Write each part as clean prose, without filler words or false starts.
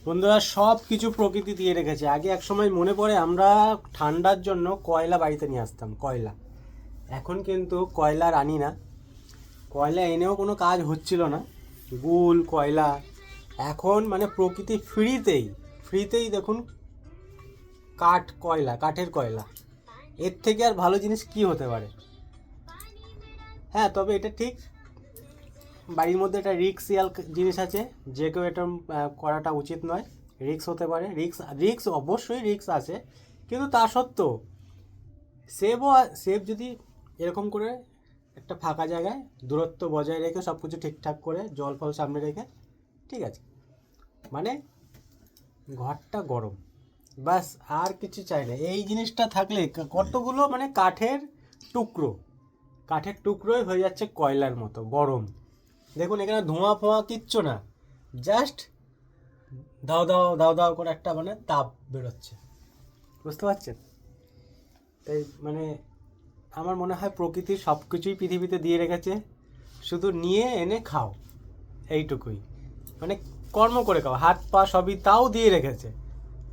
বন্ধুরা সব কিছু প্রকৃতি দিয়ে রেখেছে। আগে এক সময় মনে পড়ে আমরা ঠান্ডার জন্য কয়লা বাড়িতে নিয়ে আসতাম, কয়লা। এখন কিন্তু কয়লা আর আনি না, কয়লা এনেও কোনো কাজ হচ্ছিল না, গুল কয়লা। এখন মানে প্রকৃতি ফ্রিতেই দেখুন কাঠের কয়লা। এর থেকে আর ভালো জিনিস কি হতে পারে? হ্যাঁ, তবে এটা ঠিক, বাড়ির মধ্যে একটা রিস্কিয়াল জিনিস আছে, যে কেউ এটা করাটা উচিত নয়। রিস্ক হতে পারে, রিস্ক অবশ্যই রিস্ক আছে, কিন্তু তা সত্ত্বেও সেভ যদি এরকম করে একটা ফাঁকা জায়গায় দূরত্ব বজায় রেখে সব কিছু ঠিকঠাক করে জল ফল সামনে রেখে, ঠিক আছে, মানে ঘরটা গরম, ব্যাস আর কিছু চাই না। এই জিনিসটা থাকলে কতগুলো মানে কাঠের টুকরোই হয়ে যাচ্ছে কয়লার মতো গরম। দেখুন এখানে ধোঁয়া ফোঁয়া কিচ্ছু না, জাস্ট দাও দাও দাও দাও করে একটা মানে তাপ বেরোচ্ছে, বুঝতে পারছেন? তাই মানে আমার মনে হয় প্রকৃতির সব কিছুই পৃথিবীতে দিয়ে রেখেছে, শুধু নিয়ে এনে খাও, এইটুকুই। মানে কর্ম করে খাও, হাত পা সবই তাও দিয়ে রেখেছে,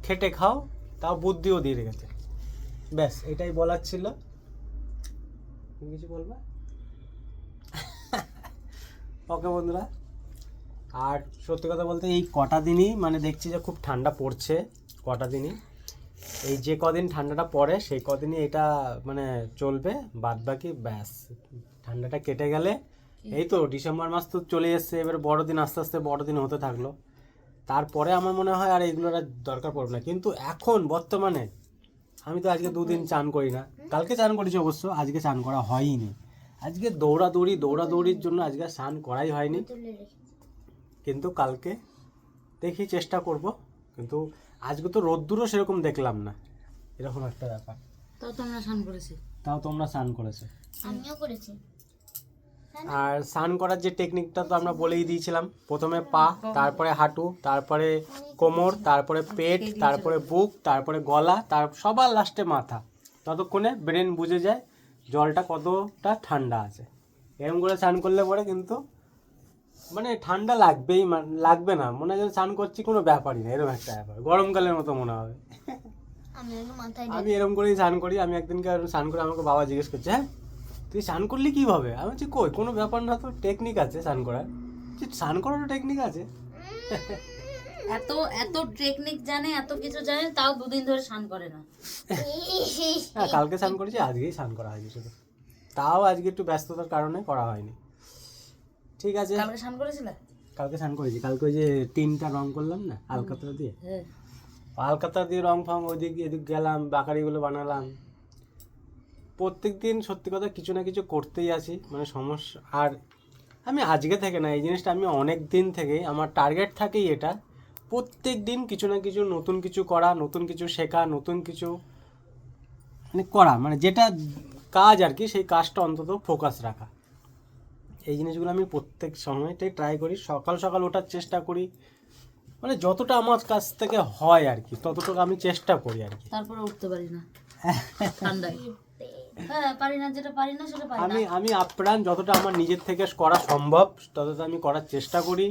খেটে খাও, তাও বুদ্ধিও দিয়ে রেখেছে। ব্যাস এটাই বলার ছিল। কিছু বলবা? ওকে বন্ধুরা, আর সত্যি কথা বলতে এই কটা দিনই মানে দেখছি যে খুব ঠান্ডা পড়ছে, কটা দিনই এই যে কদিন ঠান্ডাটা পড়ে সেই কদিনই এটা মানে চলবে, বাদ বাকি ব্যাস ঠান্ডাটা কেটে গেলে এই তো ডিসেম্বর মাস তো চলে এসছে, এবার বড়দিন আস্তে আস্তে বড়দিন হতে থাকলো, তারপরে আমার মনে হয় আর এগুলোর আর দরকার পড়বে না। কিন্তু এখন বর্তমানে আমি তো আজকে 2 দিন চান করি না, কালকে চান করেছি অবশ্য, আজকে চান করা হয়নি। আজকে দৌড়াদৌড়ির জন্য আজকে স্নান করাই হয়নি, কিন্তু কালকে দেখি চেষ্টা করব। কিন্তু আজকে তো রোদ্দুরও সেরকম দেখলাম না, এরকম একটা ব্যাপার। তাও তোমরা স্নান করেছো। আমিও করেছি। আর স্নান করার যে টেকনিকটা তো আমরা বলেই দিয়েছিলাম, প্রথমে পা, তারপরে হাঁটু, তারপরে কোমর, তারপরে পেট, তারপরে বুক, তারপরে গলা, সবার লাস্টে মাথা। ততক্ষণে ব্রেন বুঝে যায় জলটা কতটা ঠান্ডা আছে। এরকম করে স্নান করলে পরে কিন্তু মানে ঠান্ডা লাগবে না, মনে হয় স্নান করছি কোনো ব্যাপারই না, এরকম একটা ব্যাপার, গরমকালের মতো মনে হবে। আমি এরকম করেই স্নান করি। আমি একদিনকে স্নান করে আমাকে বাবা জিজ্ঞেস করছে, হ্যাঁ তুই স্নান করলি কীভাবে? আমি বলছি কই, কোনো ব্যাপার না, তো টেকনিক আছে স্নান করার। স্নান করারও টেকনিক আছে? এত এত টেকনিক জানে, এত কিছু জানে, তাও 2 দিন ধরে স্নান করে না। হ্যাঁ, কালকে স্নান করেছি, আজকেই স্নান করা হয়নি শুধু, তাও আজকে একটু ব্যস্ততার কারণে করা হয়নি। ঠিক আছে, কালকে স্নান করেছিলে? কালকে স্নান করেছি, কালকে ওই যে 3টা রং করলাম না আলকাতরা দিয়ে, হ্যাঁ, আলকাতরা দিয়ে রং ফং ওইদিক এদিক গেলাম, বাকারিগুলো বানালাম। প্রত্যেক দিন সত্যি কথা কিছু না কিছু করতেই আছি, মানে সমস্যা। আর আমি আজকে থেকে না, এই জিনিসটা আমি অনেক দিন থেকেই আমার টার্গেট থাকেই এটা, প্রত্যেক দিন কিছু না কিছু নতুন কিছু করা, নতুন কিছু শেখা, নতুন কিছু মানে করা, মানে যেটা কাজ আর কি সেই কাজটা অন্তত ফোকাস রাখা। এই জিনিসগুলো আমি প্রত্যেক সময়টাই ট্রাই করি, সকাল সকাল ওঠার চেষ্টা করি, মানে যতটা আমার কাছ থেকে হয় আর কি ততটুকু আমি চেষ্টা করি আর কি। তারপরে উঠতে পারি না ঠান্ডায়। হ্যাঁ, পারি না, যেটা পারি না সেটা পারি না। আমি আপ্রাণ যতটা আমার নিজের থেকে করা সম্ভব ততটা আমি করার চেষ্টা করি,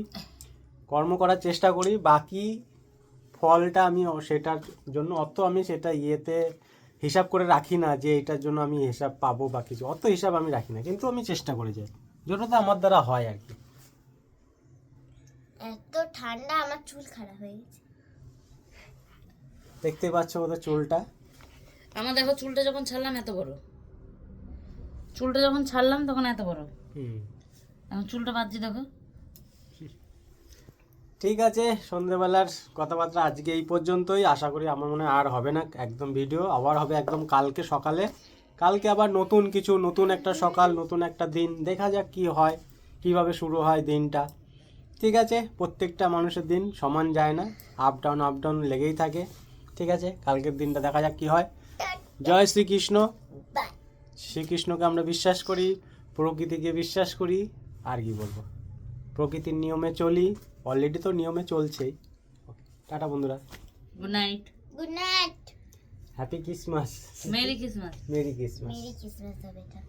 কর্ম করার চেষ্টা করি। বাকি ফলটা আমি সেটার জন্য অত আমি সেটা হিসাব করে রাখি না যে এটার জন্য আমি হিসাব পাবো বা কিছু, অত হিসাব আমি রাখি না, কিন্তু আমি চেষ্টা করে যাই যতটা আমার দ্বারা হয় আর কি। এত ঠান্ডা আমার চুল খারাপ হয়ে গেছে, দেখতে পাচ্ছ ওদের চুলটা, আমার দেখো চুলটা যখন ছাড়লাম এত বড়, তখন এত বড়, এখন চুলটা বাঁধছি দেখো। ঠিক আছে, সন্ধ্যেবেলার কথাবার্তা আজকে এই পর্যন্তই। আশা করি আমার মনে হয় আর হবে না একদম ভিডিও, আবার হবে একদম কালকে সকালে। কালকে আবার নতুন কিছু, নতুন একটা সকাল, নতুন একটা দিন, দেখা যাক কি হয়, কিভাবে শুরু হয় দিনটা। ঠিক আছে, প্রত্যেকটা মানুষের দিন সমান যায় না, আপ ডাউন লেগেই থাকে। ঠিক আছে, কালকের দিনটা দেখা যাক কি হয়। জয় শ্রীকৃষ্ণ। শ্রীকৃষ্ণকে আমরা বিশ্বাস করি, প্রকৃতিকে বিশ্বাস করি, আর কি বলবো, প্রকৃতির নিয়মে চলি, অলরেডি তো নিয়মে চলছেই। টাটা বন্ধুরা, good night. Good night, happy Christmas, merry Christmas. Merry Christmas. Merry Christmas হবে এটা।